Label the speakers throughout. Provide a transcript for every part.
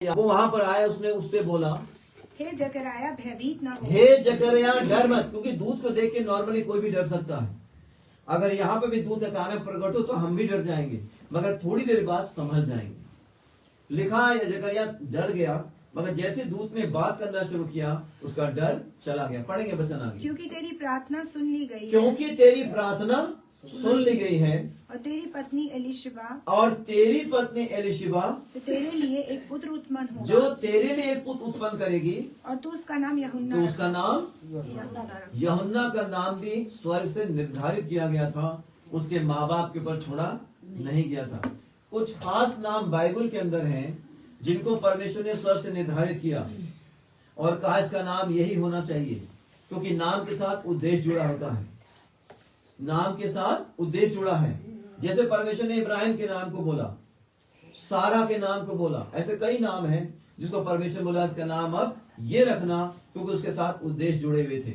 Speaker 1: वो वहां पर आया, उसने उससे बोला,
Speaker 2: हे जकरयाह भयभीत न हो।
Speaker 1: हे जकरयाह डर मत, क्योंकि दूत को देख के नॉर्मली कोई भी डर सकता है। अगर यहाँ पे भी दूत अचानक प्रकट हो तो हम भी डर जाएंगे, मगर थोड़ी देर बाद संभल जाएंगे। लिखा है जकरयाह डर गया, मगर जैसे दूत ने बात करना शुरू किया उसका डर चला गया। पढ़ेंगे वचन आगे।
Speaker 2: क्योंकि तेरी प्रार्थना सुन ली गई है,
Speaker 1: क्योंकि तेरी प्रार्थना सुन ली गई है
Speaker 2: और तेरी पत्नी एलिशबा
Speaker 1: और तेरी पत्नी एलिशिबा
Speaker 2: से तेरे लिए एक पुत्र उत्पन्न होगा,
Speaker 1: जो तेरे लिए एक पुत्र उत्पन्न करेगी,
Speaker 2: और तू उसका नाम यूहन्ना
Speaker 1: तो उसका नाम
Speaker 2: यूहन्ना रख।
Speaker 1: यूहन्ना का नाम भी स्वर्ग से निर्धारित किया गया था, उसके माँ बाप के ऊपर छोड़ा नहीं गया था। कुछ खास नाम बाइबल के अंदर हैं जिनको परमेश्वर ने स्वर्ग से निर्धारित किया और कहा इसका नाम यही होना चाहिए, क्योंकि नाम के साथ उद्देश्य जुड़ा होता है। नाम के साथ उद्देश्य जुड़ा है। जैसे परमेश्वर ने इब्राहिम के नाम को बोला, सारा के नाम को बोला, ऐसे कई नाम हैं जिसको परमेश्वर बोला इसका नाम अब ये रखना, क्योंकि उसके साथ उद्देश्य जुड़े हुए थे।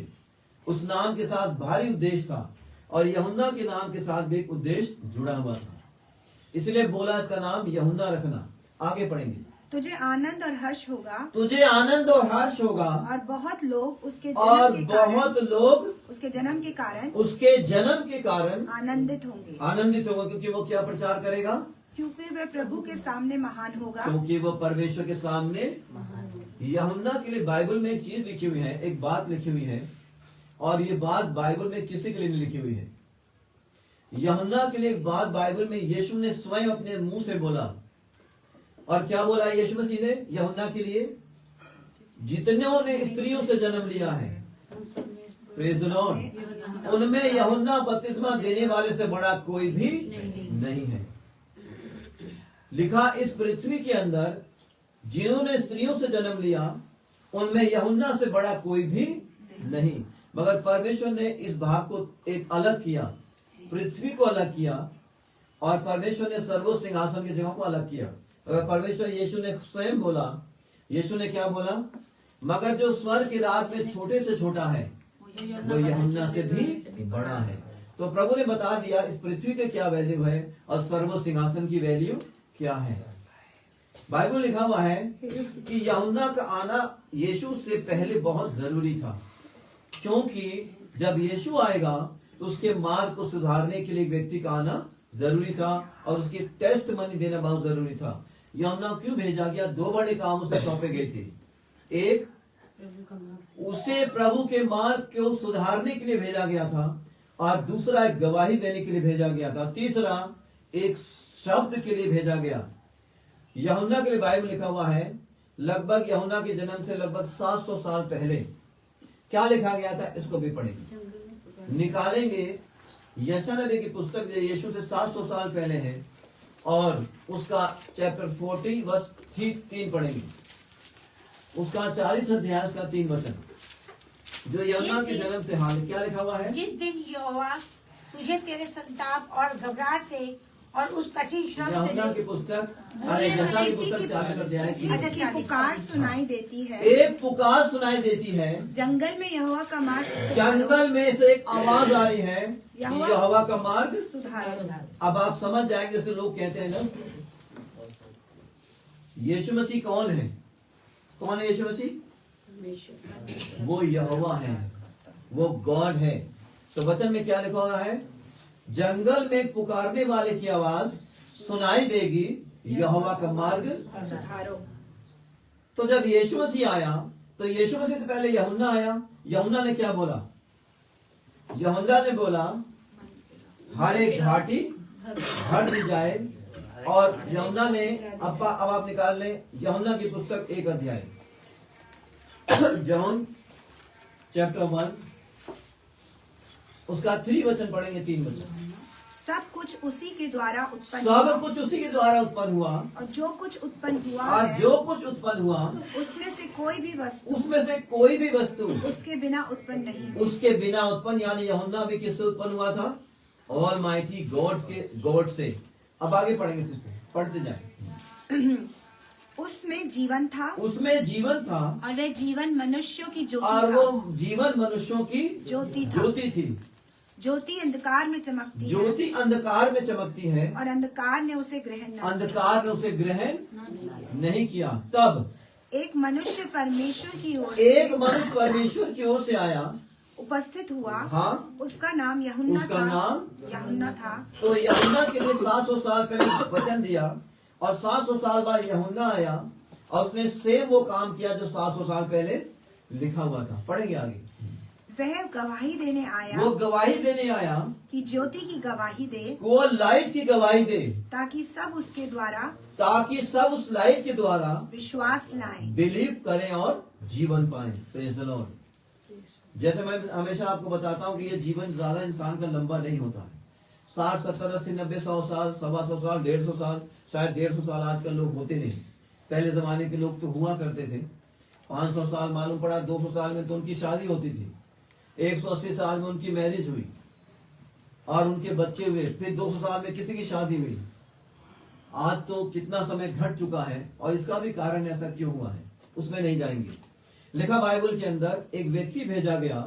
Speaker 1: उस नाम के साथ भारी उद्देश्य था और यूहन्ना के नाम के साथ भी एक उद्देश्य जुड़ा हुआ था, इसलिए बोला इसका नाम यूहन्ना रखना। आगे पढ़ेंगे।
Speaker 2: तुझे आनंद और हर्ष होगा,
Speaker 1: तुझे आनंद और हर्ष होगा
Speaker 2: और बहुत लोग उसके
Speaker 1: और
Speaker 2: जन्म के कारण
Speaker 1: बहुत लोग
Speaker 2: उसके जन्म के कारण
Speaker 1: उसके जन्म के कारण
Speaker 2: आनंदित होंगे,
Speaker 1: आनंदित होगा, क्योंकि वो क्या प्रचार करेगा?
Speaker 2: क्योंकि वह प्रभु के सामने महान होगा।
Speaker 1: क्योंकि वो परमेश्वर के सामने। यूहन्ना के लिए बाइबल में एक चीज लिखी हुई है, एक बात लिखी हुई है, और ये बात बाइबल में किसी के लिए नहीं लिखी हुई है। यूहन्ना के लिए एक बात बाइबल में यीशु ने स्वयं अपने मुंह से बोला। और क्या बोला यीशु मसीह ने यूहन्ना के लिए? जितनों ने स्त्रियों से जन्म लिया है, प्रेज़ द लॉर्ड, उनमें यूहन्ना बपतिस्मा देने वाले से बड़ा कोई भी नहीं है। लिखा इस पृथ्वी के अंदर जिन्होंने स्त्रियों से जन्म लिया उनमें यूहन्ना से बड़ा कोई भी नहीं। मगर परमेश्वर ने इस भाग को एक अलग किया, पृथ्वी को अलग किया, और परमेश्वर ने सर्वोच्च सिंहासन की जगह को अलग किया। अगर परमेश्वर यीशु ने स्वयं बोला, यीशु ने क्या बोला? मगर जो स्वर्ग की रात में छोटे से छोटा है वो यूहन्ना से भी बड़ा है। तो प्रभु ने बता दिया इस पृथ्वी के क्या वैल्यू है और सर्वोच्च सिंहासन की वैल्यू क्या है। बाइबल लिखा हुआ है कि यूहन्ना का आना यीशु से पहले बहुत जरूरी था, क्योंकि जब यीशु आएगा तो उसके मार्ग को सुधारने के लिए एक व्यक्ति का आना जरूरी था और उसकी टेस्ट मनी देना बहुत जरूरी था। यूहन्ना क्यों भेजा गया? दो बड़े काम उसे सौंपे गए थे। एक, उसे प्रभु के मार्ग को सुधारने के लिए भेजा गया था, और दूसरा एक गवाही देने के लिए भेजा गया था, तीसरा एक शब्द के लिए भेजा गया। यूहन्ना के लिए बाइबल लिखा हुआ है लगभग यूहन्ना के जन्म से लगभग 700 साल पहले क्या लिखा गया था, इसको भी पढ़ेंगे, निकालेंगे। यशायाह नबी की पुस्तक जो यीशु से 700 साल पहले है, और उसका चैप्टर 40 वर्स 3 पढ़ेंगे, उसका 40 अध्याय उसका 3 वचन, जो यूहन्ना के जन्म से हाल क्या लिखा हुआ है?
Speaker 3: जिस दिन यहोवा तुझे तेरे संताप और घबराहट से और उस कठिन श्रम से
Speaker 1: यूहन्ना की पुस्तक, अरे यशायाह की पुस्तक 40 अध्याय
Speaker 2: किसी की पुकार सुनाई देती है,
Speaker 1: एक पुकार सुनाई देती है,
Speaker 2: जंगल में यहोवा का मार्ग
Speaker 1: जंगल में से एक आवाज आ रही है कि यहोवा का मार्ग
Speaker 2: सुधारो।
Speaker 1: अब आप समझ जाएंगे, जैसे लोग कहते हैं ना, यीशु मसीह कौन है? कौन है यीशु मसीह? वो यहोवा है, वो गॉड है। तो वचन में क्या लिखा हुआ है? जंगल में पुकारने वाले की आवाज सुनाई देगी, यहोवा का मार्ग
Speaker 2: सुधारो।
Speaker 1: तो जब यीशु मसीह आया तो यीशु मसीह से पहले यूहन्ना आया। यूहन्ना ने क्या बोला? यूहन्ना ने बोला हर एक घाटी भर दी जाए। और यूहन्ना ने अब आप निकाल लें यूहन्ना की पुस्तक 1 अध्याय, जॉन चैप्टर 1 उसका 3 वचन पढ़ेंगे, 3 वचन।
Speaker 2: सब कुछ उसी के द्वारा उत्पन्न
Speaker 1: सब
Speaker 2: हुआ,
Speaker 1: कुछ उसी के द्वारा उत्पन्न हुआ,
Speaker 2: और जो कुछ उत्पन्न हुआ
Speaker 1: और
Speaker 2: है
Speaker 1: जो कुछ उत्पन्न हुआ
Speaker 2: उसमें से कोई भी वस्तु
Speaker 1: उसमें से कोई भी वस्तु
Speaker 2: उसके बिना उत्पन्न नहीं हुई।
Speaker 1: उसके बिना उत्पन्न, यानी यूहन्ना भी किससे उत्पन्न हुआ था? ऑल माइटी गॉड से। अब आगे पढ़ेंगे सिस्टर, पढ़ते जाए।
Speaker 2: उसमें जीवन था,
Speaker 1: उसमें जीवन था,
Speaker 2: और वह जीवन मनुष्यों की ज्योति
Speaker 1: और
Speaker 2: था।
Speaker 1: वो जीवन मनुष्यों की
Speaker 2: ज्योति था।
Speaker 1: ज्योति थी।
Speaker 2: ज्योति अंधकार में चमकती है,
Speaker 1: ज्योति अंधकार में चमकती है,
Speaker 2: और अंधकार ने उसे ग्रहण न किया।
Speaker 1: अंधकार ने उसे ग्रहण नहीं किया। तब
Speaker 2: एक मनुष्य परमेश्वर की ओर
Speaker 1: एक
Speaker 2: से
Speaker 1: मनुष्य परमेश्वर की ओर से आया।
Speaker 2: उपस्थित हुआ।
Speaker 1: हाँ,
Speaker 2: उसका नाम यूहन्ना
Speaker 1: उसका
Speaker 2: था।
Speaker 1: नाम
Speaker 2: यूहन्ना था।
Speaker 1: तो यूहन्ना के लिए 700 साल पहले वचन दिया और 700 साल बाद यूहन्ना आया और उसने सेम वो काम किया जो 700 साल पहले लिखा हुआ था। पढ़ेंगे आगे।
Speaker 2: वह गवाही देने आया
Speaker 1: वो गवाही देने आया
Speaker 2: कि ज्योति की गवाही दे,
Speaker 1: वो लाइट की गवाही दे
Speaker 2: ताकि सब उसके द्वारा
Speaker 1: ताकि सब उस लाइट के द्वारा
Speaker 2: विश्वास लाएं।
Speaker 1: बिलीव करें और जीवन पाएं। Praise the Lord. जैसे मैं हमेशा आपको बताता हूँ कि ये जीवन ज्यादा इंसान का लंबा नहीं होता है। 60, 70, 80, 90, 100 साल, 125 साल, 150 साल, शायद 150 साल आजकल लोग होते नहीं। पहले जमाने के लोग तो हुआ करते थे। 500 साल मालूम पड़ा, 200 साल में तो उनकी शादी होती थी, 180 साल में उनकी मैरिज हुई और उनके बच्चे हुए, फिर 200 साल में किसी की शादी हुई। आज तो कितना समय घट चुका है और इसका भी कारण ऐसा क्यों हुआ है उसमें नहीं जाएंगे। लिखा बाइबल के अंदर एक व्यक्ति भेजा गया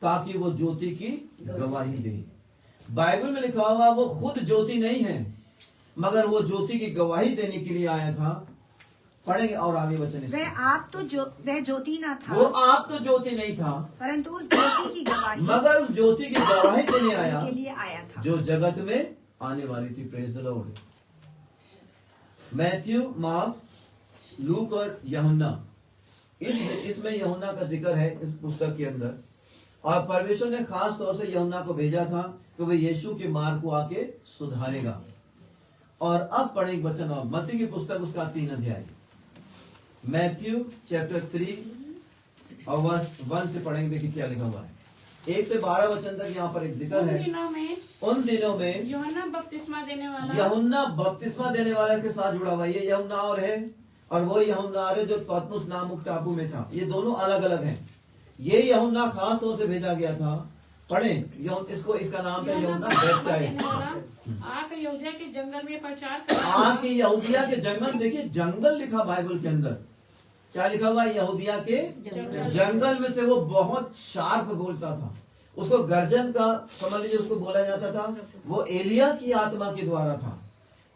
Speaker 1: ताकि वो ज्योति की गवाही दे। बाइबल में लिखा हुआ वो खुद ज्योति नहीं है मगर वो ज्योति की गवाही देने के लिए आया था। पढ़ेंगे और आगे वचन इसमें।
Speaker 2: वह ज्योति न था,
Speaker 1: वो आप तो ज्योति नहीं था
Speaker 2: परंतु उस ज्योति की गवाही
Speaker 1: मगर उस ज्योति की गवाही देने आया
Speaker 2: के लिए आया था,
Speaker 1: जो जगत में आने वाली थी। Praise the Lord. Matthew, mark, look और यूहन्ना, इसमें यूहन्ना का जिक्र है इस पुस्तक के अंदर। और परमेश्वर ने खास तौर से यूहन्ना को भेजा था कि वह यीशु के मार्ग को आके सुधारेगा। और अब पढ़ेंगे वचन और मत्ती की पुस्तक उसका 3 अध्याय, मैथ्यू चैप्टर 3 और वर्स 1 से पढ़ेंगे। देखिए क्या लिखा हुआ है। 1 से 12 वचन तक यहाँ पर एक जिक्र है। उन दिनों में
Speaker 4: यूहन्ना बपतिस्मा देने वाला
Speaker 1: यूहन्ना बपतिस्मा देने वाले के साथ जुड़ा हुआ है। ये यूहन्ना और है और वो यूहन्ना और है जो पतमुस नामक टापू में था। ये दोनों अलग अलग हैं। ये यूहन्ना खास तौर से भेजा गया था। पढ़ें इसको, इसका नाम था यूहन्ना बैप्टाइज।
Speaker 4: आके यहूदिया के जंगल में प्रचार कर
Speaker 1: आके यहूदिया के जंगल, देखिए जंगल लिखा बाइबल के अंदर। क्या लिखा हुआ है? यहूदिया के जंगल में से वो बहुत शार्प बोलता था। उसको गर्जन का समझ लीजिए उसको बोला जाता था। वो एलिया की आत्मा के द्वारा था।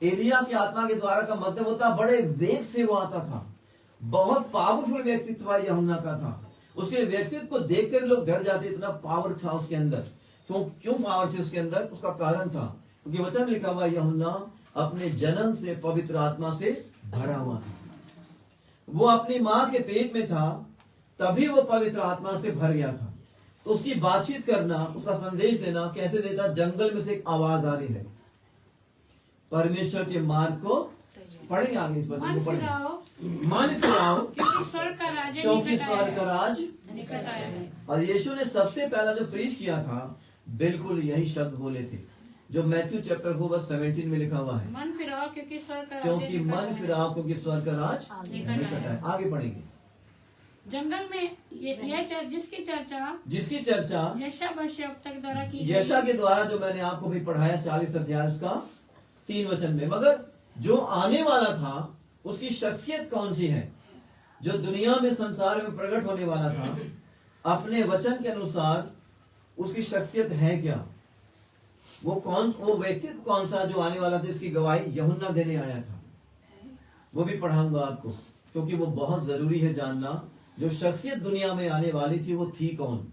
Speaker 1: एलिया की आत्मा के द्वारा का मतलब होता बड़े वेग से वो आता था। बहुत पावरफुल व्यक्तित्व यूहन्ना का था। उसके व्यक्तित्व को देखकर लोग डर जाते, इतना पावर था उसके अंदर। क्यों पावर थी उसके अंदर? उसका कारण था क्योंकि वचन लिखा हुआ यूहन्ना अपने जन्म से पवित्र आत्मा से भरा हुआ था। वो अपनी माँ के पेट में था तभी वो पवित्र आत्मा से भर गया था। तो उसकी बातचीत करना, उसका संदेश देना कैसे देता? जंगल में से एक आवाज आ रही है, परमेश्वर के मार्ग को। पढ़ेंगे आगे इस वचन को, पढ़ेंगे। मन फिराओ
Speaker 4: क्योंकि स्वर्ग का राज
Speaker 1: क्योंकि स्वर्ग का राज
Speaker 4: निकट आया है।
Speaker 1: और यीशु ने सबसे पहला जो प्रीच किया था बिल्कुल यही शब्द बोले थे जो मैथ्यू चैप्टर 4 वर्स 17 में लिखा हुआ है।
Speaker 4: मन फिराओ क्योंकि स्वर्ग का राज
Speaker 1: क्योंकि
Speaker 4: निकट
Speaker 1: मन
Speaker 4: आया है।
Speaker 1: फिराओ क्योंकि स्वर्ग का राज
Speaker 4: निकट
Speaker 1: निकट
Speaker 4: आया
Speaker 1: है। आगे पढ़ेंगे।
Speaker 4: जंगल में जिसकी चर्चा
Speaker 1: जिसकी चर्चा
Speaker 4: यशा भविष्यवक्ता द्वारा की
Speaker 1: यशा के द्वारा जो मैंने आपको भी पढ़ाया 40 अध्याय उसका 3 वचन में। मगर जो आने वाला था उसकी शख्सियत कौन सी है? जो दुनिया में संसार में प्रकट होने वाला था अपने वचन के अनुसार उसकी शख्सियत है क्या? वो व्यक्तित्व कौन सा जो आने वाला था? इसकी गवाही यूहन्ना देने आया था। वो भी पढ़ाऊंगा आपको क्योंकि वो बहुत जरूरी है जानना। जो शख्सियत दुनिया में आने वाली थी वो थी कौन?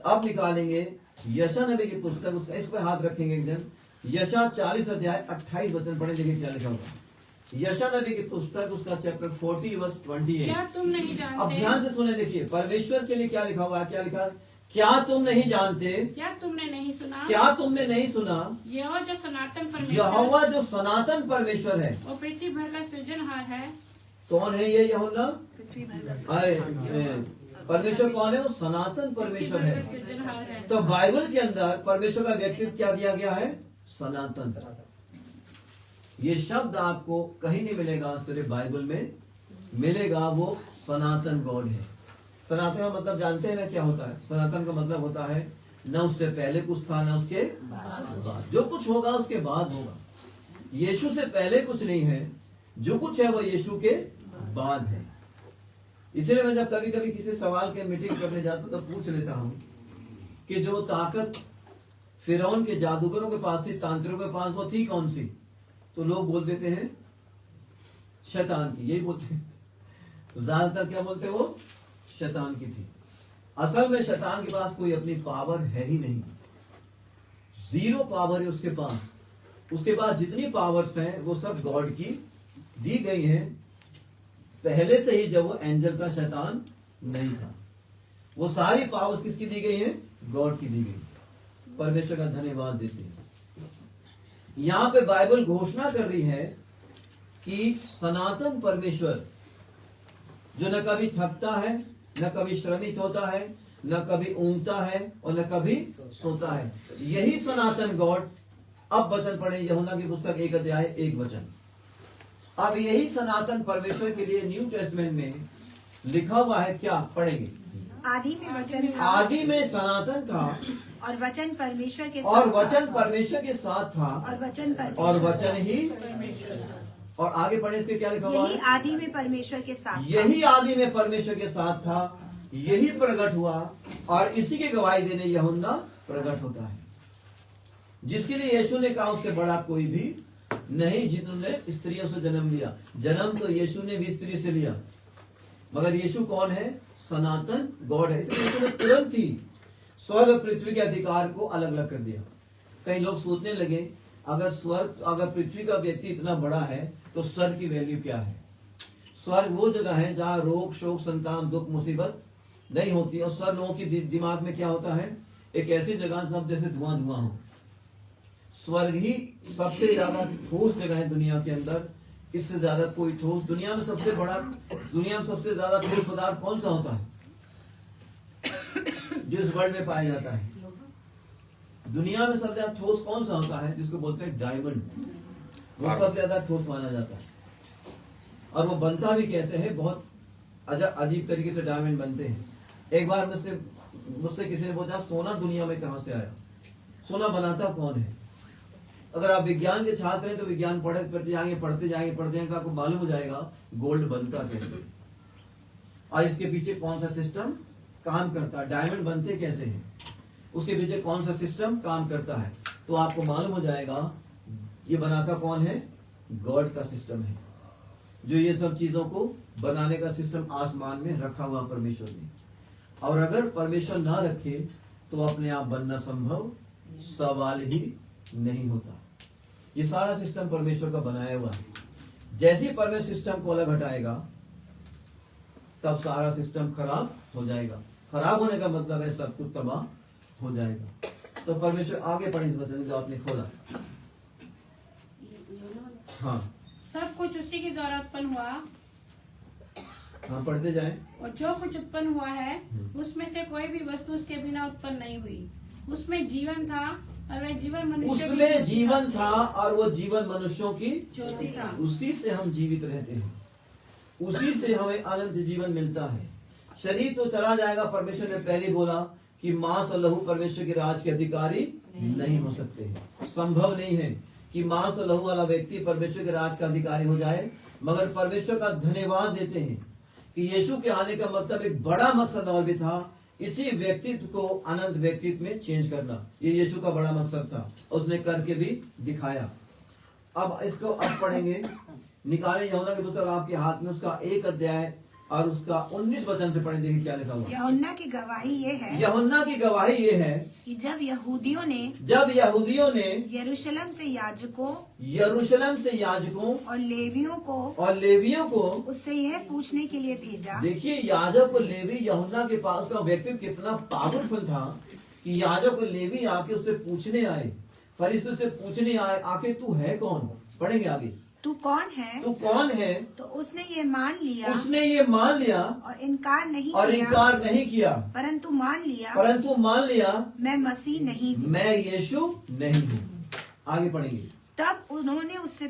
Speaker 1: अब निकालेंगे यशा नबी की पुस्तक, उसका इस पर हाथ रखेंगे एक जन। यशा 40 अध्याय 28 वचन पढ़े, देखिए क्या लिखा होगा। यशा नबी की पुस्तक उसका चैप्टर 40 वर्स 28।
Speaker 4: क्या तुम नहीं
Speaker 1: अब
Speaker 4: जानते?
Speaker 1: ध्यान से सुने, देखिए परमेश्वर के लिए क्या लिखा हुआ है। क्या लिखा? क्या तुम नहीं जानते?
Speaker 4: क्या तुमने नहीं सुना?
Speaker 1: क्या तुमने नहीं सुना?
Speaker 4: यहोवा जो सनातन परमेश्वर
Speaker 1: यहोवा जो सनातन परमेश्वर है।
Speaker 4: वो पृथ्वी भर का सृजनहार है।
Speaker 1: कौन है ये यूहन्ना?
Speaker 2: पृथ्वी भर का
Speaker 1: अरे परमेश्वर कौन है? वो सनातन परमेश्वर है।
Speaker 4: सृजनहार है।
Speaker 1: तो बाइबल के अंदर परमेश्वर का व्यक्तित्व क्या दिया गया है? सनातन। ये शब्द आपको कहीं नहीं मिलेगा, सिर्फ बाइबल में मिलेगा। वो सनातन गॉड है। सनातन का मतलब जानते हैं ना क्या होता है? सनातन का मतलब होता है न उससे पहले कुछ था न उसके बाद। जो कुछ होगा उसके बाद होगा। यीशु से पहले कुछ नहीं है, जो कुछ है वो यीशु के बाद है। इसलिए मैं जब कभी कभी किसी सवाल के मीटिंग करने जाता हूं तो पूछ लेता हूं कि जो ताकत फिरौन के जादूगरों के पास थी, तांत्रिकों के पास, वो थी कौन सी? तो लोग बोल देते हैं शैतान की, यही बोलते हैं। तो ज्यादातर क्या बोलते हैं वो? शैतान की थी। असल में शैतान के पास कोई अपनी पावर है ही नहीं, जीरो पावर है उसके पास। उसके पास जितनी पावर्स हैं वो सब गॉड की दी गई हैं पहले से ही, जब वो एंजल का शैतान नहीं था। वो सारी पावर्स किसकी दी गई हैं? गॉड की दी गई। परमेश्वर का धन्यवाद देते हैं। यहां पे बाइबल घोषणा कर रही है कि सनातन परमेश्वर जो न कभी थकता है, न कभी श्रमित होता है, न कभी ऊँगता है और न कभी सोता है, यही सनातन गॉड। अब वचन पढ़े यूहन्ना की पुस्तक 1 अध्याय 1 वचन। अब यही सनातन परमेश्वर के लिए न्यू टेस्टमेंट में लिखा हुआ है। क्या पढ़ेंगे?
Speaker 2: आदि में वचन था
Speaker 1: आदि में सनातन था
Speaker 2: और वचन परमेश्वर के
Speaker 1: और
Speaker 2: साथ
Speaker 1: वचन
Speaker 2: था,
Speaker 1: परमेश्वर के साथ था
Speaker 2: और वचन
Speaker 1: और
Speaker 2: परमेश्वर
Speaker 1: वचन ही। और आगे पढ़े, इसके क्या लिखा हुआ
Speaker 2: यही
Speaker 1: है?
Speaker 2: आदि में परमेश्वर के साथ था।
Speaker 1: यही आदि में परमेश्वर के साथ था, यही प्रकट हुआ और इसी की गवाही देने यूहन्ना प्रकट होता है। जिसके लिए यीशु ने कहा उससे बड़ा कोई भी नहीं, जिन्होंने स्त्रियों से जन्म लिया। जन्म तो यीशु ने भी स्त्री से लिया, मगर यीशु कौन है? सनातन गॉड है। इसलिए यीशु ने तुरंत ही स्वर्ग पृथ्वी के अधिकार को अलग अलग कर दिया। कई लोग सोचने लगे अगर पृथ्वी का व्यक्ति इतना बड़ा है तो स्वर्ग की वैल्यू क्या है? स्वर्ग वो जगह है जहां रोग शोक संतान दुख मुसीबत नहीं होती। और स्वर्ग लोगों की दिमाग में क्या होता है? एक ऐसी जगह सब जैसे धुआं धुआं हो। स्वर्ग ही सबसे ज्यादा ठोस जगह है दुनिया के अंदर। इससे ज्यादा कोई ठोस दुनिया में सबसे ज्यादा ठोस पदार्थ कौन सा होता है जो इस वर्ल्ड में पाया जाता है? दुनिया में सबसे ज्यादा ठोस कौन सा होता है? जिसको बोलते हैं डायमंड। वो सबसे ज्यादा ठोस माना जाता है। और वो बनता भी कैसे है? बहुत अजीब तरीके से डायमंड बनते हैं। एक बार मुझसे किसी ने पूछा सोना दुनिया में कहां से आया? सोना बनाता कौन है? अगर आप विज्ञान के छात्र हैं तो विज्ञान पढ़ते जाएंगे आपको मालूम हो जाएगा गोल्ड बनता कैसे और इसके पीछे कौन सा सिस्टम काम करता है। डायमंड बनते कैसे हैं, उसके पीछे कौन सा सिस्टम काम करता है, तो आपको मालूम हो जाएगा ये बनाता कौन है? गॉड का सिस्टम है, जो ये सब चीजों को बनाने का सिस्टम आसमान में रखा हुआ परमेश्वर ने। और अगर परमेश्वर ना रखे तो अपने आप बनना संभव सवाल ही नहीं होता। ये सारा सिस्टम परमेश्वर का बनाया हुआ है। जैसे ही परमेश्वर सिस्टम को अलग हटाएगा तब सारा सिस्टम खराब हो जाएगा। खराब होने का मतलब है सब कुछ तबाह हो जाएगा। तो परमेश्वर आगे पढ़े इस वचन जो आपने खोला। हाँ
Speaker 4: सब कुछ उसी के द्वारा उत्पन्न हुआ
Speaker 1: हाँ पढ़ते जाएं।
Speaker 4: और जो कुछ उत्पन्न हुआ है उसमें से कोई भी वस्तु उसके बिना उत्पन्न नहीं हुई। उसमें जीवन था और वह जीवन मनुष्य
Speaker 1: उसमें जीवन था और वो जीवन मनुष्यों की
Speaker 4: ज्योति था।
Speaker 1: उसी से हम जीवित रहते हैं, उसी से हमें अनंत जीवन मिलता है। शरीर तो चला जाएगा। परमेश्वर ने पहले बोला कि मांस और लहू परमेश्वर के राज के अधिकारी नहीं हो सकते हैं। संभव नहीं है कि मांस और लहू वाला व्यक्ति परमेश्वर के राज का अधिकारी हो जाए। मगर परमेश्वर का धन्यवाद देते हैं कि यीशु के आने का मतलब एक बड़ा मकसद और भी था, इसी व्यक्तित्व को अनंत व्यक्तित्व में चेंज करना। ये यीशु का बड़ा मकसद था, उसने करके भी दिखाया। अब इसको अब पढ़ेंगे। निकाले यूहन्ना की पुस्तक आपके हाथ में, उसका 1 अध्याय और उसका 19 वचन से पढ़े। देखिए क्या लिखा हुआ।
Speaker 2: यूहन्ना की गवाही ये है
Speaker 1: यूहन्ना की गवाही ये है
Speaker 2: कि जब यहूदियों ने यरूशलेम से याजकों और
Speaker 1: लेवियों को
Speaker 2: उससे यह पूछने के लिए भेजा।
Speaker 1: देखिए याजक और लेवी, यूहन्ना के पास का व्यक्तित्व कितना पावरफुल था कि याजक और लेवी आके उससे पूछने आए, फरीसी से पूछने आए आखिर तू है कौन। पढ़ेंगे आगे।
Speaker 2: तू कौन है? तो उसने ये मान लिया और इनकार नहीं किया परंतु मान लिया मैं मसीह नहीं हूँ,
Speaker 1: मैं यीशु नहीं हूँ। आगे पढ़ेंगे।
Speaker 2: तब उन्होंने उससे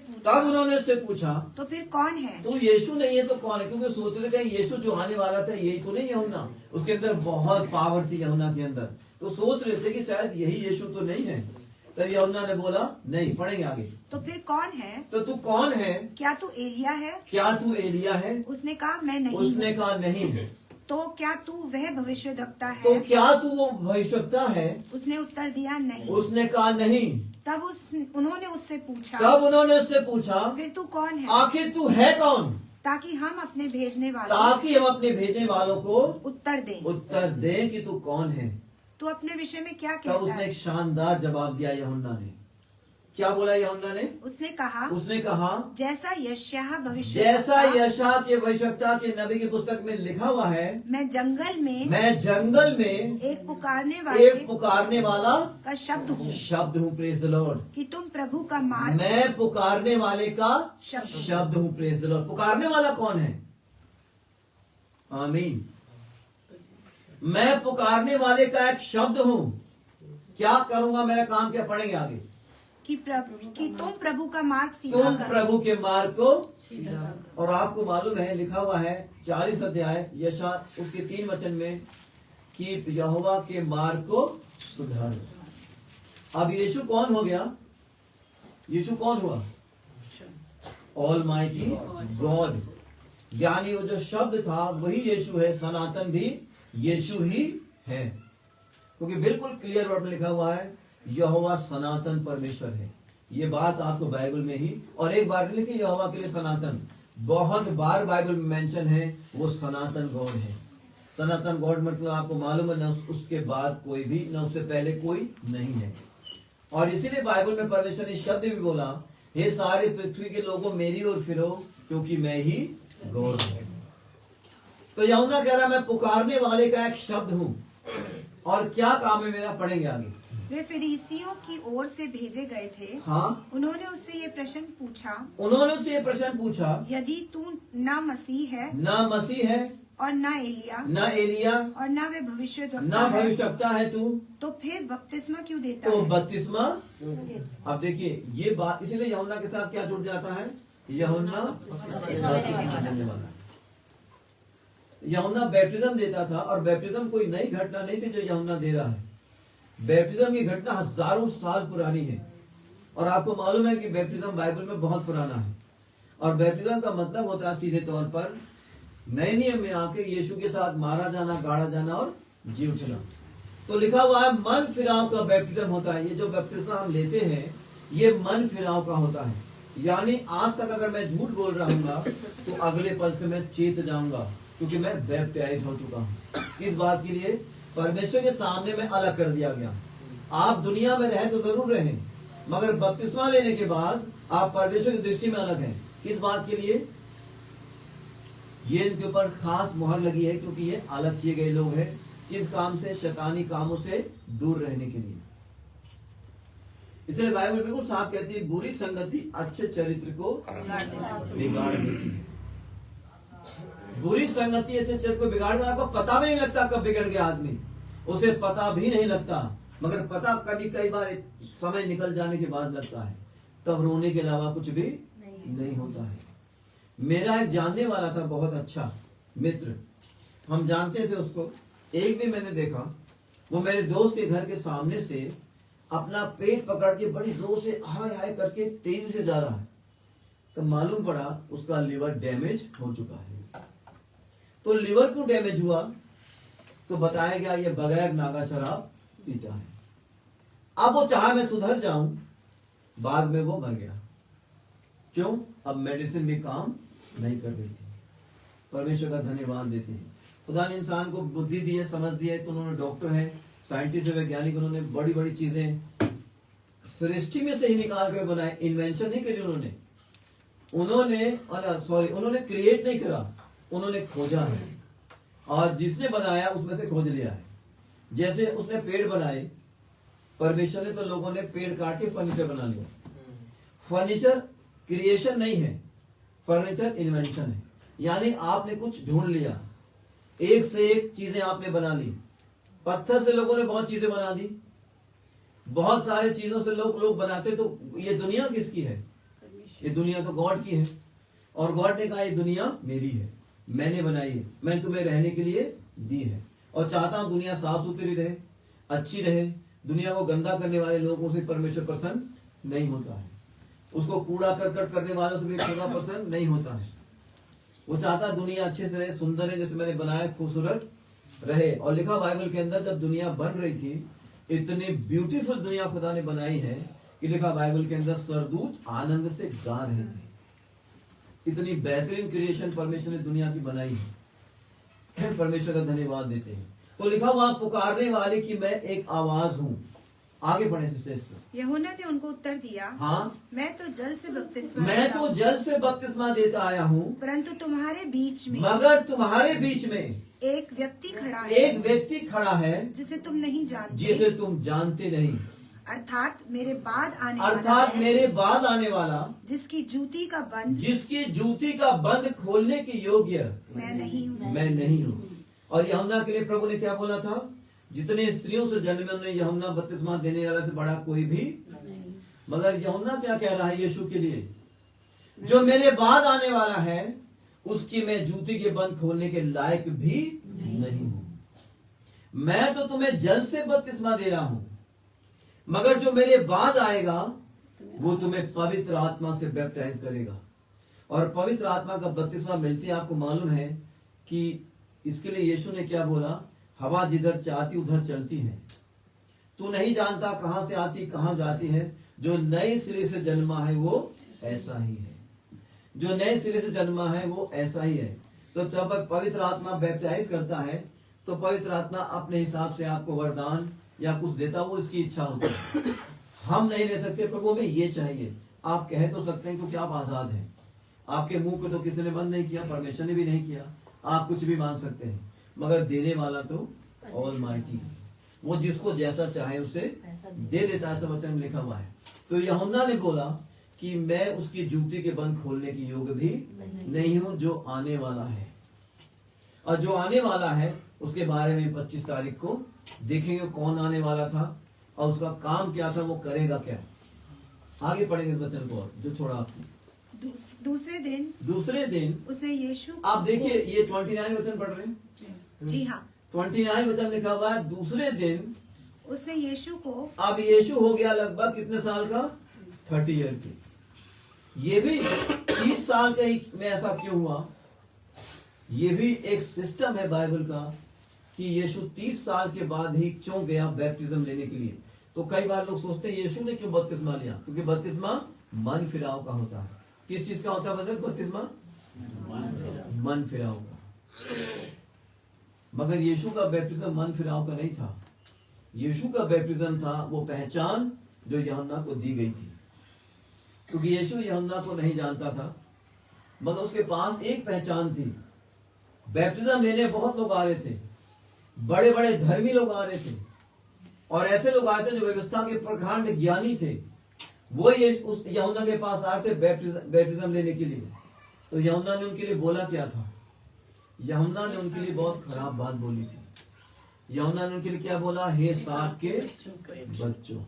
Speaker 2: पूछा
Speaker 1: तो
Speaker 2: फिर कौन है?
Speaker 1: तू यीशु नहीं है तो कौन है? क्योंकि सोचते थे यीशु जो आने वाला था यही तो नहीं यूहन्ना। उसके अंदर बहुत पावर थी यूहन्ना के अंदर, तो सोच रहे थे कि शायद यही यीशु तो नहीं है। तब यूहन्ना ने बोला नहीं। पढ़ेंगे आगे।
Speaker 2: तो फिर कौन है?
Speaker 1: तो तू कौन है?
Speaker 2: क्या तू एलिया है? उसने कहा मैं नहीं।
Speaker 1: उसने कहा नहीं।
Speaker 2: तो क्या तू वह भविष्यद्वक्ता है?
Speaker 1: तो क्या तू वो भविष्यद्वक्ता है?
Speaker 2: उसने उत्तर दिया नहीं।
Speaker 1: उसने कहा नहीं।
Speaker 2: तब उन्होंने उससे पूछा,
Speaker 1: फिर
Speaker 2: तू कौन है,
Speaker 1: आखिर तू है कौन,
Speaker 2: ताकि हम अपने भेजने
Speaker 1: वालों को
Speaker 2: उत्तर
Speaker 1: दें कि तू कौन है।
Speaker 2: तू अपने विषय में क्या
Speaker 1: तब
Speaker 2: कहता
Speaker 1: उसने
Speaker 2: है?
Speaker 1: एक शानदार जवाब दिया यूहन्ना ने। क्या बोला यूहन्ना ने?
Speaker 2: उसने कहा,
Speaker 1: जैसा
Speaker 2: यशायाह
Speaker 1: यशायाह के भविष्यवक्ता के नबी की पुस्तक में लिखा हुआ है,
Speaker 2: मैं जंगल में
Speaker 1: एक
Speaker 2: पुकारने
Speaker 1: वाला
Speaker 2: का
Speaker 1: शब्द हूँ। Praise the Lord.
Speaker 2: कि तुम प्रभु का मार्ग,
Speaker 1: मैं पुकारने वाले का
Speaker 2: शब्द
Speaker 1: शब्द हूँ। Praise the Lord. पुकारने वाला कौन है? आमीन। मैं पुकारने वाले का एक शब्द हूँ। क्या करूंगा? मेरा काम क्या? पढ़ेंगे आगे।
Speaker 2: कि तुम प्रभु का मार्ग सीधा
Speaker 1: तुम
Speaker 2: करो।
Speaker 1: प्रभु के मार्ग को और आपको मालूम है, लिखा हुआ है 40 अध्याय यशायाह उसके 3 वचन में कि यहोवा के मार्ग को सुधार। अब यीशु कौन हो गया? यीशु कौन हुआ? Almighty God. यानी वो जो शब्द था वही यीशु है। सनातन भी यीशु ही है, क्योंकि बिल्कुल क्लियर वर्ड में लिखा हुआ है यहोवा सनातन परमेश्वर है। ये बात आपको बाइबल में ही, और एक बार लिखी यहोवा के लिए सनातन, बहुत बार बाइबल में मेंशन है। वो सनातन गॉड है। सनातन गॉड मतलब आपको मालूम है, न उसके बाद कोई भी, न उससे पहले कोई नहीं है। और इसीलिए बाइबल में परमेश्वर ने शब्द भी बोला, हे सारे पृथ्वी के लोगों मेरी ओर फिरो, क्योंकि मैं ही गॉड हूं। तो यूहन्ना कह रहा मैं पुकारने वाले का एक शब्द हूं। और क्या काम है मेरा? पढ़ेंगे आगे।
Speaker 2: वे फरीसियों की ओर से भेजे गए थे।
Speaker 1: हाँ,
Speaker 2: उन्होंने उससे ये प्रश्न पूछा, यदि तू ना मसीह है और ना एलिया और ना वे भविष्यद्वक्ता है तो फिर बपतिस्मा क्यों देता है?
Speaker 1: बपतिस्मा। अब देखिए ये बात, इसलिए यूहन्ना के साथ क्या जुड़ जाता है? यूहन्ना बैप्टिज्म देता था, और बैप्टिज्म कोई नई घटना नहीं थी जो यूहन्ना दे रहा है। बैप्टिज्म की घटना हजारों साल पुरानी है, और आपको मालूम है कि बैप्टिज्म बाइबल में बहुत पुराना है। और बैप्टिज्म का मतलब होता है सीधे तौर पर नए नियम में आके यीशु के साथ मारा जाना, गाड़ा जाना और जी उठना। तो लिखा हुआ है मन फिराव का बैप्टिज्म होता है। ये जो बैप्टिज्म हम लेते हैं ये मन फिराव का होता है। यानी आज तक अगर मैं झूठ बोल रहा हूँ तो अगले पल से मैं चेत जाऊंगा, क्योंकि मैं बैप्टाइज हो चुका हूँ। इस बात के लिए परमेश्वर के सामने में अलग कर दिया गया। आप दुनिया में रहे तो जरूर रहे, मगर बपतिस्मा लेने के बाद आप परमेश्वर की दृष्टि में अलग हैं। किस बात के लिए? ये इनके ऊपर खास मुहर लगी है, क्योंकि ये अलग किए गए लोग हैं। किस काम से? शैतानी कामों से दूर रहने के लिए। इसलिए बाइबल बिल्कुल साफ कहती है बुरी संगति अच्छे चरित्र को बिगाड़ देती है। बुरी संगति अच्छे चरित्र को बिगाड़ देती है। आपको पता भी नहीं लगता कब बिगड़ गया आदमी, उसे पता भी नहीं लगता, मगर पता कई बार समय निकल जाने के बाद लगता है। तब रोने के अलावा कुछ भी नहीं होता है। मेरा एक जानने वाला था, बहुत अच्छा मित्र, हम जानते थे उसको। एक दिन मैंने देखा वो मेरे दोस्त के घर के सामने से अपना पेट पकड़ के बड़ी जोर से हाय हाय करके तेजी से जा रहा है। तब मालूम पड़ा उसका लिवर डैमेज हो चुका है। तो लिवर क्यों डैमेज हुआ? तो बताया गया ये बगैर नागा शराब पीता है। अब वो चाहा मैं सुधर जाऊं, बाद में वो मर गया। क्यों? अब मेडिसिन भी काम नहीं कर रही थी। परमेश्वर का धन्यवाद देते हैं। खुदा ने इंसान को बुद्धि दी है, समझ दी है, तो उन्होंने डॉक्टर है, साइंटिस्ट है, वैज्ञानिक, उन्होंने बड़ी बड़ी चीजें सृष्टि में से ही निकाल कर बनाए। इन्वेंशन नहीं करी उन्होंने क्रिएट नहीं करा, उन्होंने खोजा है। और जिसने बनाया उसमें से खोज लिया है। जैसे उसने पेड़ बनाए परमेश्वर ने, तो लोगों ने पेड़ काट के फर्नीचर बना लिया। फर्नीचर क्रिएशन नहीं है, फर्नीचर इन्वेंशन है। यानी आपने कुछ ढूंढ लिया, एक से एक चीजें आपने बना ली। पत्थर से लोगों ने बहुत चीजें बना दी, बहुत सारे चीजों से लोग बनाते। तो ये दुनिया किसकी है? ये दुनिया तो गॉड की है। और गॉड ने कहा ये दुनिया मेरी है, मैंने बनाई है, मैंने तुम्हें रहने के लिए दी है। और चाहता हूं दुनिया साफ सुथरी रहे, अच्छी रहे। दुनिया को गंदा करने वाले लोगों से परमेश्वर प्रसन्न नहीं होता है। उसको कूड़ा करकट करने वालों से भी खुदा प्रसन्न नहीं होता है। वो चाहता दुनिया अच्छे से रहे, सुंदर है, जैसे मैंने बनाया, खूबसूरत रहे। और लिखा बाइबल के अंदर जब दुनिया बन रही थी, इतनी ब्यूटीफुल दुनिया खुदा ने बनाई है कि लिखा बाइबल के अंदर सरदूत आनंद से गा रहे थे। इतनी बेहतरीन क्रिएशन परमेश्वर ने दुनिया की बनाई है, परमेश्वर का धन्यवाद देते हैं। तो लिखा वहां पुकारने वाले की मैं एक आवाज हूं। आगे बढ़े सिस्टर।
Speaker 2: यूहन्ना ने उनको उत्तर दिया,
Speaker 1: हाँ,
Speaker 2: मैं तो जल से बपतिस्मा
Speaker 1: देता आया हूँ,
Speaker 2: परंतु तुम्हारे बीच में,
Speaker 1: मगर तुम्हारे बीच में
Speaker 2: एक व्यक्ति खड़ा है, जिसे तुम नहीं जानते,
Speaker 1: नहीं,
Speaker 2: अर्थात मेरे बाद आने वाला, जिसकी जूती का बंद खोलने के योग्य मैं नहीं हूँ। और यूहन्ना के लिए प्रभु ने क्या बोला था? जितने स्त्रियों से जन्मे उन्हें यूहन्ना बपतिस्मा देने वाला से बड़ा कोई भी नहीं। मगर यूहन्ना क्या कह रहा है यीशु के लिए? जो मेरे बाद आने वाला है उसकी मैं जूती के बंद खोलने के लायक भी नहीं हूं। मैं तो तुम्हें जल से बपतिस्मा दे रहा हूं, मगर जो मेरे बाद आएगा वो तुम्हें पवित्र आत्मा से बैप्टाइज करेगा। और पवित्र आत्मा का बपतिस्मा मिलते ही आपको मालूम है कि इसके लिए यीशु ने क्या बोला? हवा जिधर चाहती उधर चलती है, तू नहीं जानता कहां से आती कहां जाती है। जो नए सिरे से जन्मा है वो ऐसा ही है, जो नए सिरे से जन्मा है वो ऐसा ही है। तो जब पवित्र आत्मा बैप्टाइज करता है तो पवित्र आत्मा अपने हिसाब से आपको वरदान या कुछ देता, वो इसकी इच्छा होती है। हम नहीं ले सकते प्रभु में ये चाहिए। आप कह तो सकते हैं क्योंकि आप आजाद हैं, आपके मुंह को तो किसी ने बंद नहीं किया, परमेश्वर ने भी नहीं किया। आप कुछ भी मांग सकते हैं, मगर देने वाला तो ऑलमाइटी है, वो जिसको जैसा चाहे उसे दे देता है। ऐसा वचन में लिखा हुआ है। तो यूहन्ना ने बोला कि मैं उसकी जूती के बंद खोलने की योग्य भी नहीं हूं, जो आने वाला है। और जो आने वाला है उसके बारे में 25 तारीख को देखेंगे कौन आने वाला था और उसका काम क्या था, वो करेगा क्या। आगे पढ़ेंगे इस वचन को, जो छोड़ा आपने। दूसरे दिन उसने यीशु,
Speaker 1: आप देखिए ये 29 वचन पढ़ रहे हैं।
Speaker 2: जी हाँ,
Speaker 1: 29 वचन लिखा हुआ है। दूसरे दिन
Speaker 2: उसने यीशु को,
Speaker 1: अब यीशु हो गया लगभग कितने साल का? 30 ईयर की। ये भी 30 साल का ही में ऐसा क्यों हुआ? ये भी एक सिस्टम है बाइबल का कि यीशु 30 साल के बाद ही क्यों गया बैप्टिज्म लेने के लिए। तो कई बार लोग सोचते हैं यीशु ने क्यों बपतिस्मा लिया? क्योंकि बपतिस्मा मन फिराव का होता है। किस चीज का होता है बपतिस्मा? मन फिराव का। मगर यीशु का बैप्टिज्म मन फिराव का नहीं था। यीशु का बैप्टिज्म था वो पहचान जो यूहन्ना को दी गई थी। क्योंकि यीशु यूहन्ना को नहीं जानता था, मगर उसके पास एक पहचान थी। बैप्टिज्म लेने बहुत लोग आ रहे थे, बड़े बड़े धर्मी लोग आ रहे थे, और ऐसे लोग आए थे जो व्यवस्था के प्रखंड ज्ञानी थे। वो ये उस यूहन्ना के पास आए थे बैप्टिज्म लेने के लिए। तो यूहन्ना ने उनके लिए बोला क्या था? यूहन्ना ने उनके लिए बहुत खराब बात बोली थी। यूहन्ना ने उनके लिए क्या बोला? हे साप के बच्चों,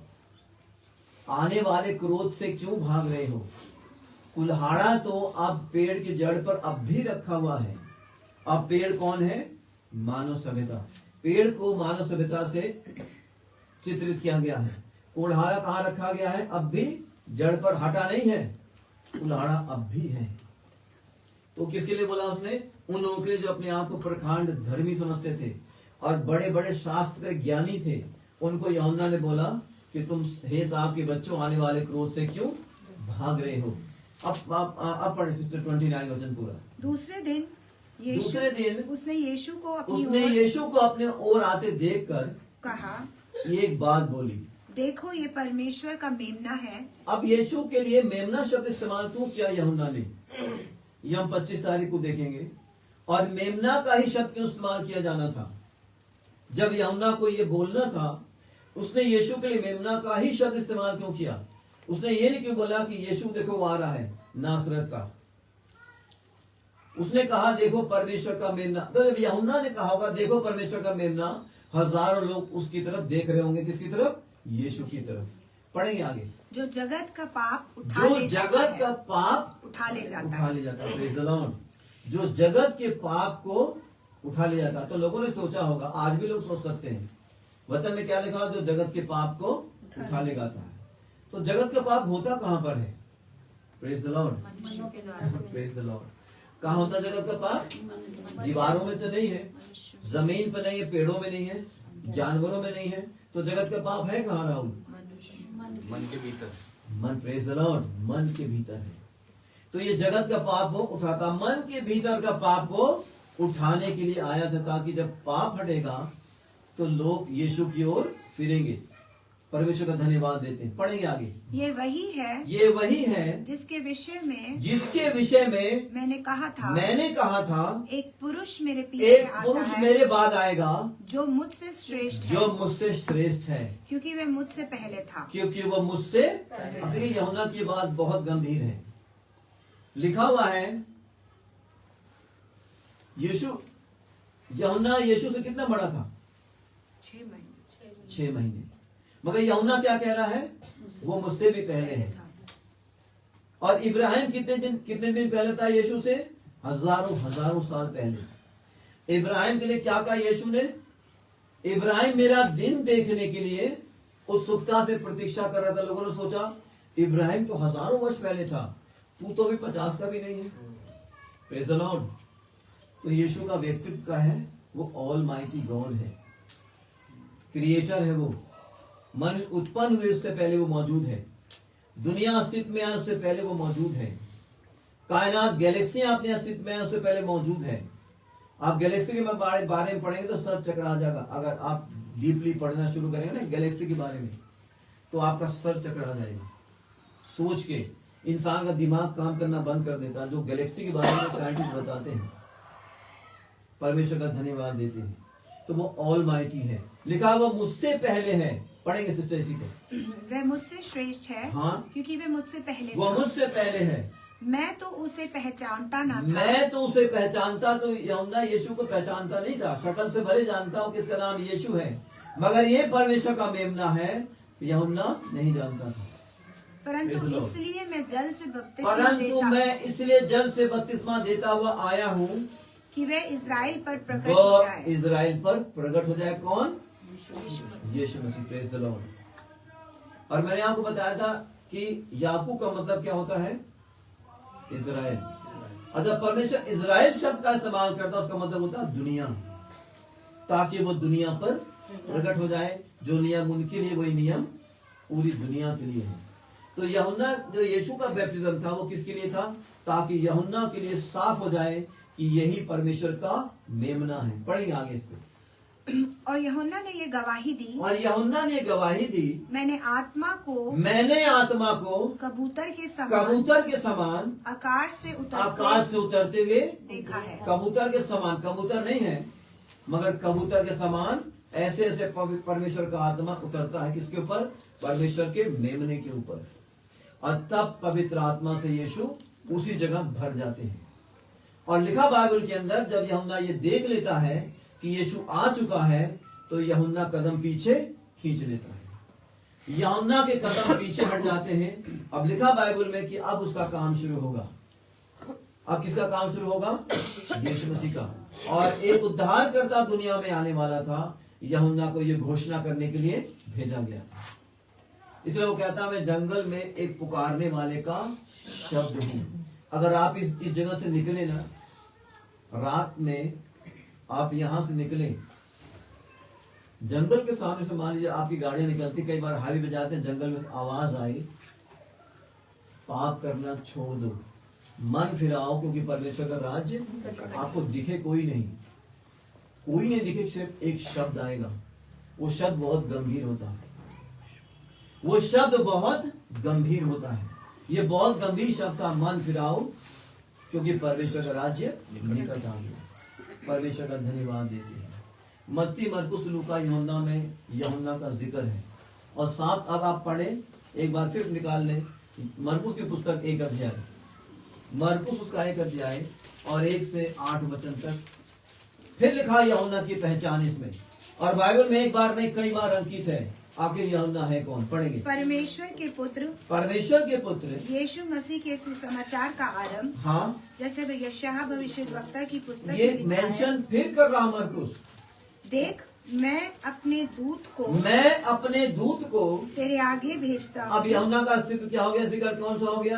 Speaker 1: आने वाले क्रोध से क्यों भाग रहे हो? कुल्हाड़ा तो अब पेड़ की जड़ पर अब भी रखा हुआ है। अब पेड़ कौन है? मानव सभ्यता। पेड़ को मानव सभ्यता से चित्रित किया गया है। कुल्हाड़ा कहाँ रखा गया है? अब भी जड़ पर हटा नहीं है, कुल्हाड़ा अब भी है। तो किसके लिए बोला उसने? उन लोगों के लिए जो अपने आप को प्रखंड धर्मी समझते थे और बड़े बड़े शास्त्र ज्ञानी थे। उनको यूहन्ना ने बोला कि तुम हे साहब के बच्चों, आने वाले क्रोध से क्यों भाग रहे हो? अब पढ़े सिस्टर 29 वचन पूरा।
Speaker 2: दूसरे दिन उसने यीशु को अपने ओर आते देखकर कहा,
Speaker 1: एक बात बोली,
Speaker 2: देखो ये परमेश्वर का मेमना है।
Speaker 1: अब यीशु के लिए मेमना शब्द इस्तेमाल क्यों किया यूहन्ना ने? ये हम 25 तारीख को देखेंगे। और मेमना का ही शब्द क्यों इस्तेमाल किया जाना था? जब यूहन्ना को ये बोलना था, उसने यीशु के लिए मेमना का ही शब्द इस्तेमाल क्यों किया? उसने ये नहीं क्यों बोला कि यीशु देखो वो आ रहा है नासरत का? उसने कहा देखो परमेश्वर का मेमना। तो जब यूहन्ना ने कहा होगा देखो परमेश्वर का मेमना, हजारों लोग उसकी तरफ देख रहे होंगे। किसकी तरफ? यीशु की तरफ। पढ़ेंगे आगे।
Speaker 2: जो जगत का पाप
Speaker 1: उठा ले जाता है। Praise the Lord. जो जगत के पाप को उठा ले जाता है। तो लोगों ने सोचा होगा, आज भी लोग सोच सकते हैं, वचन में क्या लिखा? जो जगत के पाप को उठा ले जाता है। तो जगत का पाप होता कहां पर है? Praise the Lord. Praise the Lord. कहाँ होता जगत का पाप? दीवारों में तो नहीं है, जमीन पर नहीं है, पेड़ों में नहीं है, जानवरों में नहीं है। तो जगत का पाप है कहाँ राहुल?
Speaker 5: मन के भीतर।
Speaker 1: मन, प्रेज द लॉर्ड, मन के भीतर है। तो ये जगत का पाप वो उठाता, मन के भीतर का पाप वो उठाने के लिए आया था, ताकि जब पाप हटेगा तो लोग यीशु की ओर फिरेंगे। परमेश्वर का धन्यवाद देते हैं। पढ़ेंगे आगे।
Speaker 2: ये वही है
Speaker 1: जिसके विषय में
Speaker 2: मैंने कहा था एक पुरुष मेरे
Speaker 1: बाद आएगा
Speaker 2: जो मुझसे श्रेष्ठ है क्योंकि वह मुझसे पहले था।
Speaker 1: वो मुझसे। अब देखिए यूहन्ना की बात बहुत गंभीर है। लिखा हुआ है यूहन्ना यीशु से कितना बड़ा था? 6 महीने। मगर यूहन्ना क्या कह रहा है? वो मुझसे भी पहले है। और इब्राहिम कितने दिन पहले था यीशु से? हजारों साल पहले। इब्राहिम के लिए क्या कहा यीशु ने? इब्राहिम मेरा दिन देखने के लिए उत्सुकता से प्रतीक्षा कर रहा था। लोगों ने सोचा इब्राहिम तो हजारों वर्ष पहले था, तू तो अभी 50 का भी नहीं है। Praise the Lord. तो यीशु का व्यक्तित्व का है, वो ऑल माइटी गॉड है, क्रिएटर है। वो मनुष्य उत्पन्न हुए उससे पहले वो मौजूद है। दुनिया अस्तित्व में आए उससे पहले वो मौजूद है। कायनात गैलेक्सियां अपने अस्तित्व में आए उससे पहले मौजूद है। आप गैलेक्सी के बारे में पढ़ेंगे तो सर चकरा जाएगा। अगर आप डीपली पढ़ना शुरू करेंगे ना गैलेक्सी के बारे में, तो आपका सर चकरा जाएगा। सोच के इंसान का दिमाग काम करना बंद कर देता है। जो गैलेक्सी के बारे में साइंटिस्ट बताते हैं, परमेश्वर का धन्यवाद देते हैं। तो वो ऑल माइटी है। लिखा वो मुझसे पहले है। पढ़ेंगे सिस्टर इसी को।
Speaker 2: वह मुझसे श्रेष्ठ है।
Speaker 1: हाँ,
Speaker 2: क्योंकि वह मुझसे पहले
Speaker 1: वो मुझसे पहले है।
Speaker 2: मैं तो उसे पहचानता न था।
Speaker 1: मैं तो उसे पहचानता, तो यूहन्ना यीशु को पहचानता नहीं था। शक्ल से भले जानता हूँ कि इसका नाम यीशु है, मगर ये परमेश्वर का मेमना है, यूहन्ना नहीं जानता था।
Speaker 2: परंतु इसलिए मैं जल से बपतिस्मा देता हुआ आया हूँ कि वह इज़राइल पर प्रकट हो जाए। कौन? Yeshu Masih. Praise the Lord. और मैंने आपको बताया था कि याकूब का मतलब क्या होता है? इज़राइल। और जब परमेश्वर इज़राइल शब्द का इस्तेमाल करता है, उसका मतलब होता है दुनिया, ताकि वो दुनिया पर प्रकट हो जाए। जो नियम उनके लिए, वही नियम पूरी दुनिया के लिए है। तो यूहन्ना जो यीशु का बैप्टिज्म था वो किसके लिए था? ताकि यूहन्ना के लिए साफ हो जाए कि यही परमेश्वर का मेमना है। पढ़ेंगे आगे इसको। और यूहन्ना ने ये गवाही दी, मैंने आत्मा को कबूतर के समान आकाश से
Speaker 1: उतरते हुए
Speaker 2: देखा है।
Speaker 1: कबूतर के समान, कबूतर नहीं है मगर कबूतर के समान ऐसे ऐसे परमेश्वर का आत्मा उतरता है। किसके ऊपर? परमेश्वर के मेमने के ऊपर। और तब पवित्र आत्मा से यीशु उसी जगह भर जाते हैं। और लिखा बाइबल के अंदर, जब यूहन्ना ये देख लेता है कि यीशु आ चुका है, तो यूहन्ना कदम पीछे खींच लेता है। यूहन्ना के कदम पीछे हट जाते हैं। अब लिखा बाइबल में कि अब उसका काम शुरू होगा। अब किसका काम शुरू होगा? यीशु मसीह का। और एक उद्धारकर्ता दुनिया में आने वाला था, यूहन्ना को ये घोषणा करने के लिए भेजा गया। इसलिए वो कहता है मैं जंगल में एक पुकारने वाले का शब्द हूं। अगर आप इस जगह से निकले ना, रात में आप यहां से निकले, जंगल के सामने से मान लीजिए आपकी गाड़ियां निकलती, कई बार हाईवे पे जाते हैं, जंगल में आवाज आई, पाप करना छोड़ दो, मन फिराओ, क्योंकि परमेश्वर का राज्य आपको दिखे कोई नहीं दिखे, सिर्फ एक शब्द आएगा। वो शब्द बहुत गंभीर होता है। ये बहुत गंभीर शब्द था, मन फिराओ, क्योंकि परमेश्वर का राज्य निकट आ गया। परमेश्वर का धन्यवाद देते हैं। मत्ती, मरकुस, लूका, यूहन्ना में यूहन्ना का जिक्र है। और साथ अब आप पढ़े, एक बार फिर निकाल लें मरकुस की पुस्तक 1 अध्याय, मरकुस उसका 1 अध्याय और 1 से 8 वचन तक। फिर लिखा यूहन्ना की पहचान इसमें, और बाइबल में एक बार नहीं कई बार अंकित है। आखिर यूहन्ना है कौन? पढ़ेंगे।
Speaker 2: परमेश्वर के पुत्र यीशु मसीह के सुसमाचार का आरंभ।
Speaker 1: हाँ,
Speaker 2: जैसे यशायाह भविष्यद्वक्ता की पुस्तक
Speaker 1: ये
Speaker 2: में लिखा
Speaker 1: मेंशन फिर कर रहा मरकुस।
Speaker 2: देख, मैं अपने दूत को तेरे आगे भेजता हूँ।
Speaker 1: अब यूहन्ना का अस्तित्व क्या हो गया? जिक्र कौन सा हो गया?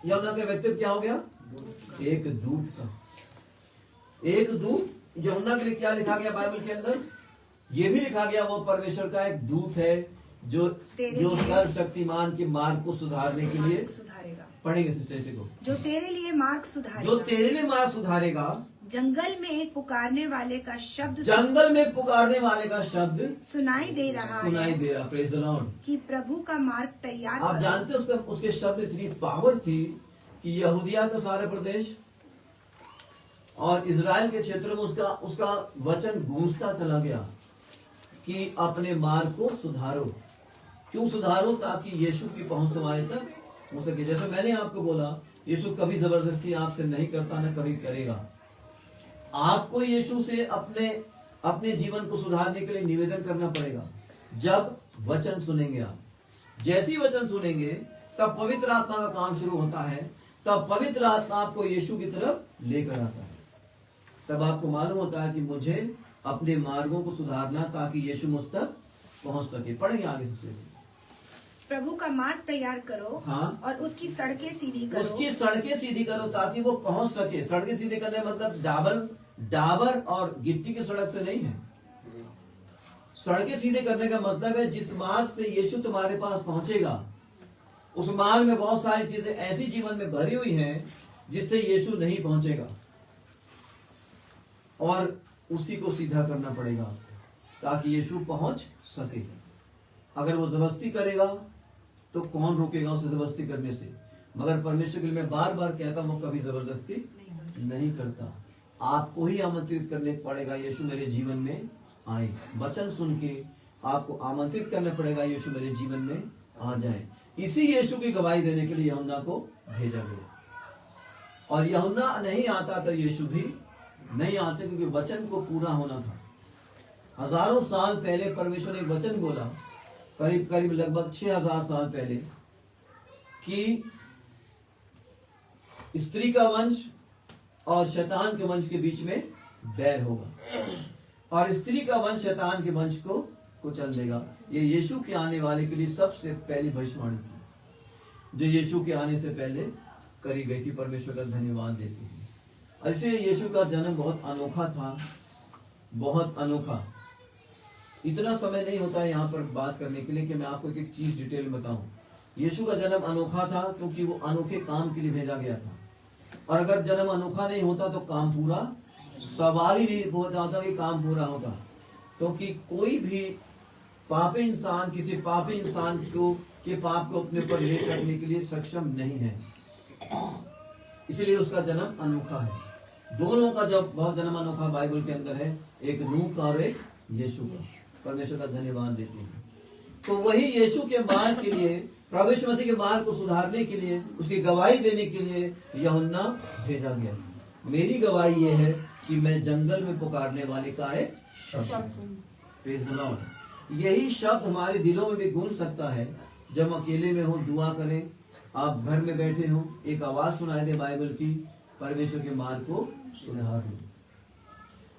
Speaker 1: यूहन्ना का व्यक्तित्व क्या हो गया? एक दूत का। एक दूत। यूहन्ना के लिए क्या लिखा गया बाइबल के अंदर? ये भी लिखा गया वो परमेश्वर का एक दूत है जो
Speaker 2: तेरे
Speaker 1: जो
Speaker 2: लिए
Speaker 1: सर्वशक्तिमान के मार्ग को सुधारने के लिए
Speaker 2: सुधारेगा।
Speaker 1: पढ़ेंगे सिस्टर को,
Speaker 2: जो तेरे लिए मार्ग सुधारेगा।
Speaker 1: जो तेरे लिए मार्ग सुधारेगा।
Speaker 2: जंगल में एक पुकारने वाले का शब्द
Speaker 1: जंगल में पुकारने वाले का शब्द
Speaker 2: सुनाई दे रहा है
Speaker 1: प्रेज द लॉर्ड।
Speaker 2: कि प्रभु का मार्ग तैयार
Speaker 1: आप
Speaker 2: करो।
Speaker 1: जानते हैं उसके शब्द इतनी पावर थी कि यहूदिया का सारा प्रदेश और इजराइल के क्षेत्रों में उसका वचन गूंजता चला गया कि अपने मार्ग को सुधारो। क्यों सुधारो? ताकि यीशु की पहुंच तुम्हारे तक हो सके। जैसे मैंने आपको बोला, यीशु कभी जबरदस्ती आपसे नहीं करता, न कभी करेगा। आपको यीशु से अपने जीवन को सुधारने के लिए निवेदन करना पड़ेगा। जब वचन सुनेंगे आप, जैसी वचन सुनेंगे तब पवित्र आत्मा का काम शुरू होता है। तब पवित्र आत्मा आपको यीशु की तरफ लेकर आता है। तब आपको मालूम होता है कि मुझे अपने मार्गों को सुधारना ताकि यीशु मुझ तक पहुंच सके। पढ़ेंगे आगे से।
Speaker 2: प्रभु का मार्ग तैयार करो।
Speaker 1: हाँ।
Speaker 2: और उसकी सड़कें सीधी करो।
Speaker 1: उसकी सड़कें सीधी करो ताकि वो पहुंच सके। सड़कें सीधी करने मतलब डाबर और गिट्टी की सड़क से नहीं है। सड़कें सीधे करने का मतलब है जिस मार्ग से यीशु तुम्हारे पास पहुंचेगा, उस मार्ग में बहुत सारी चीजें ऐसी जीवन में भरी हुई हैं जिससे यीशु नहीं पहुंचेगा, और उसी को सीधा करना पड़ेगा ताकि यीशु पहुंच सके। अगर वो जबरदस्ती करेगा तो कौन रोकेगा उसे जबरदस्ती करने से? मगर परमेश्वर के लिए मैं बार बार कहता हूं, कभी जबरदस्ती नहीं करता। आपको ही आमंत्रित करने पड़ेगा, यीशु मेरे जीवन में आए। वचन सुन के आपको आमंत्रित करना पड़ेगा, यीशु मेरे जीवन में आ जाए। इसी यीशु की गवाही देने के लिए यूहन्ना को भेजा गया। और यूहन्ना नहीं आता तो यीशु भी नहीं आते, क्योंकि वचन को पूरा होना था। हजारों साल पहले परमेश्वर ने एक वचन बोला, करीब लगभग 6000 साल पहले, कि स्त्री का वंश और शैतान के वंश के बीच में बैर होगा, और स्त्री का वंश शैतान के वंश को कुचल देगा। ये यीशु के आने वाले के लिए सबसे पहली भविष्यवाणी थी, जो यीशु के आने से पहले करी गई थी। परमेश्वर का धन्यवाद देती है। और इसलिए यीशु का जन्म बहुत अनोखा था, बहुत अनोखा। इतना समय नहीं होता है यहाँ पर बात करने के लिए कि मैं आपको एक चीज डिटेल में बताऊं। यीशु का जन्म अनोखा था क्योंकि वो अनोखे काम के लिए भेजा गया था। और अगर जन्म अनोखा नहीं होता तो काम पूरा, सवाल ही नहीं होता कि काम पूरा होता। क्योंकि कोई भी पापी इंसान किसी पापी इंसान को के पाप को अपने ऊपर ले सकने के लिए सक्षम नहीं है, इसलिए उसका जन्म अनोखा है। दोनों का जब बहुत जन्म अनोखा बाइबल के अंदर है, एक नूह का और एक यीशु का। परमेश्वर का धन्यवाद देते हैं। तो वही यीशु के मार्ग के लिए, प्रभु यीशु मसीह के मार्ग को सुधारने के लिए, उसकी गवाही देने के लिए यूहन्ना भेजा गया। मेरी गवाही ये है कि मैं जंगल में पुकारने वाले का एक शब्द, प्रेज़ द लॉर्ड। यही शब्द हमारे दिलों में भी गूंज सकता है जब अकेले में हो, दुआ करें, आप घर में बैठे हो, एक आवाज सुनाई दे बाइबल की, परमेश्वर के मार्ग को सुधार लो,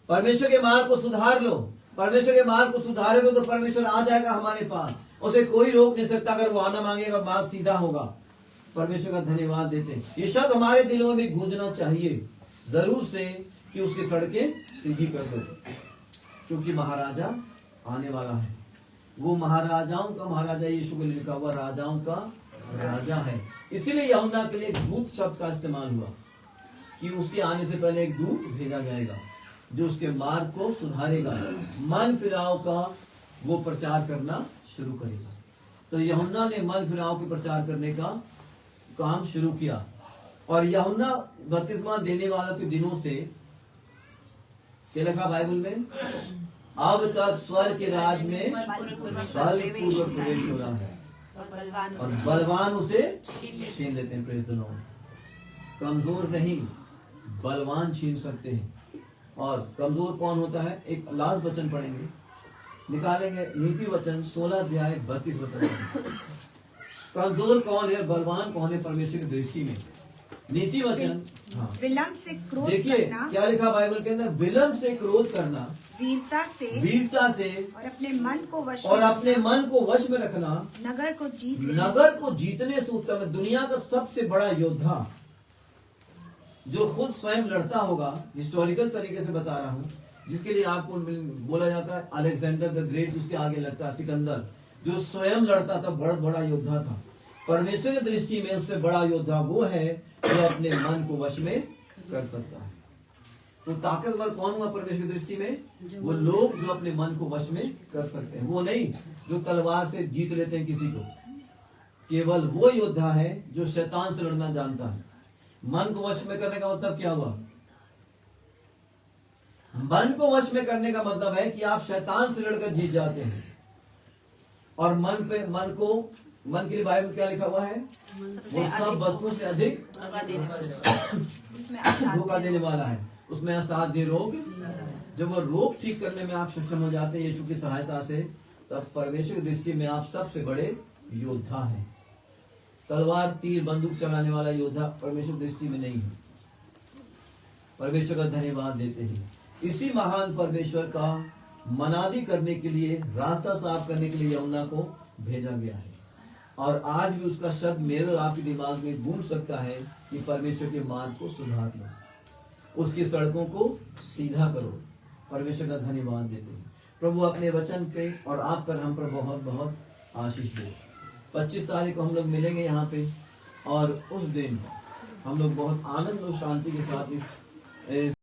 Speaker 1: परमेश्वर के मार्ग को सुधार लो। परमेश्वर के मार्ग को सुधारेगा तो परमेश्वर आ जाएगा हमारे पास, उसे कोई रोक नहीं सकता। अगर वो आना मांगेगा बात सीधा होगा। परमेश्वर का धन्यवाद देते हैं। ये शब्द हमारे दिलों में गूंजना चाहिए जरूर से कि उसकी सड़कें सीधी कर दो, क्योंकि महाराजा आने वाला है। वो महाराजाओं का महाराजा, यीशु के लिए लिखा हुआ राजाओं का राजा है। इसीलिए यूहन्ना के लिए दूत शब्द का इस्तेमाल हुआ कि उसके आने से पहले एक दूत भेजा जाएगा जो उसके मार्ग को सुधारेगा, मन फिराव का वो प्रचार करना शुरू करेगा। तो यूहन्ना ने मन फिराव के प्रचार करने का काम शुरू किया। और यूहन्ना बपतिस्मा देने वालों के दिनों से क्या लिखा बाइबल में, अब तक स्वर्ग के राज में बलपूर्वक प्रवेश हो रहा है और बलवान उसे छीन लेते हैं। Praise the Lord. कमजोर नहीं, बलवान छीन सकते हैं। और कमजोर कौन होता है? एक लास्ट वचन पढ़ेंगे, निकालेंगे नीति वचन 16 अध्याय 32 वचन। कमजोर कौन है, बलवान कौन है परमेश्वर की दृष्टि में? नीति वचन। हाँ,
Speaker 2: विलंब से क्रोध
Speaker 1: देखिए
Speaker 2: करना,
Speaker 1: क्या लिखा बाइबल के अंदर, विलंब से क्रोध करना,
Speaker 2: वीरता से और अपने मन को वश में रखना, नगर को
Speaker 1: जीतने से उत्तम है। दुनिया का सबसे बड़ा योद्धा जो खुद स्वयं लड़ता होगा, हिस्टोरिकल तरीके से बता रहा हूं, जिसके लिए आपको बोला जाता है अलेक्जेंडर द ग्रेट, उसके आगे लगता है सिकंदर, जो स्वयं लड़ता था, बहुत बड़ा योद्धा था। परमेश्वर की दृष्टि में उससे बड़ा योद्धा वो है जो अपने मन को वश में कर सकता है। तो ताकतवर कौन हुआ परमेश्वर की दृष्टि में? वो लोग जो अपने मन को वश में कर सकते हैं, वो नहीं जो तलवार से जीत लेते हैं किसी को। केवल वो योद्धा है जो शैतान से लड़ना जानता है। मन को वश में करने का मतलब क्या हुआ? मन को वश में करने का मतलब है कि आप शैतान से लड़कर जीत जाते हैं। और मन के लिए बाइबल क्या लिखा हुआ है? वो सब वस्तुओं से अधिक धोखा देने वाला है, उसमें असाध्य रोग। जब वो रोग ठीक करने में आप सक्षम हो जाते हैं यीशु की सहायता से, तब परमेश्वर की दृष्टि में आप सबसे बड़े योद्धा हैं। तलवार, तीर, बंदूक चलाने वाला योद्धा परमेश्वर की दृष्टि में नहीं है। परमेश्वर का धन्यवाद देते हैं। इसी महान परमेश्वर का मनादी करने के लिए, रास्ता साफ करने के लिए यमुना को भेजा गया है। और आज भी उसका शब्द मेरे और आपके दिमाग में गूंज सकता है कि परमेश्वर के मार्ग को सुधार लो, उसकी सड़कों को सीधा करो। परमेश्वर का धन्यवाद देते हैं। प्रभु अपने वचन पे और आप पर, हम पर बहुत बहुत आशीष दे। 25 तारीख को हम लोग मिलेंगे यहाँ पे, और उस दिन हम लोग बहुत आनंद और शांति के साथ